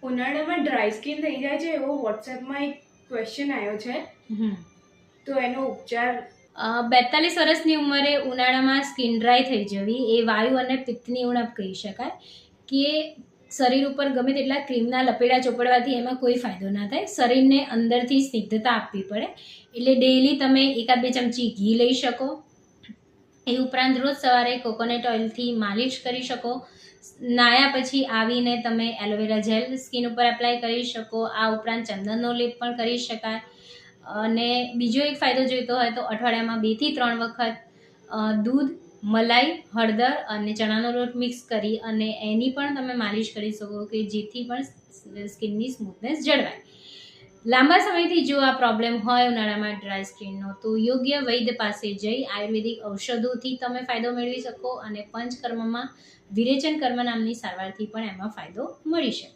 ઉનાળામાં dry skin થઈ જાય છે એવો વોટ્સએપમાં એક ક્વેશ્ચન આવ્યો છે, તો એનો ઉપચાર 42 વર્ષની ઉંમરે ઉનાળામાં સ્કિન ડ્રાય થઈ જવી એ વાયુ અને પિત્તની ઉણપ કહી શકાય કે શરીર ઉપર ગમે તેટલા ક્રીમના લપેડા ચોપડવાથી એમાં કોઈ ફાયદો ના થાય. શરીરને અંદરથી સ્નિગ્ધતા આપવી પડે. એટલે ડેઈલી તમે 1-2 ચમચી ઘી લઈ શકો. એ ઉપરાંત રોજ સવારે કોકોનટ ઓઇલથી માલિશ કરી શકો. નાયા પછી આવીને તમે એલોવેરા જેલ સ્કિન ઉપર એપ્લાય કરી શકો. આ ઉપરાંત ચંદનનો લેપ પણ કરી શકાય. અને બીજો એક ફાયદો જોઈતો હોય તો અઠવાડિયામાં 2 થી 3 વખત દૂધ, મલાઈ, હળદર અને ચણાનો લોટ મિક્સ કરી અને એની પણ તમે માલિશ કરી શકો કે જેથી પણ સ્કિનની સ્મૂથનેસ જળવાય. લાંબા સમયથી જો આ પ્રોબ્લેમ હોય ઉનાળામાં ડ્રાય સ્કિનનો તો યોગ્ય વૈદ્ય પાસે જઈ આયુર્વેદિક ઔષધોથી તમે ફાયદો મેળવી શકો અને પંચકર્મમાં વિરેચન કર્મ નામની સારવારથી પણ એમાં ફાયદો મળી શકે.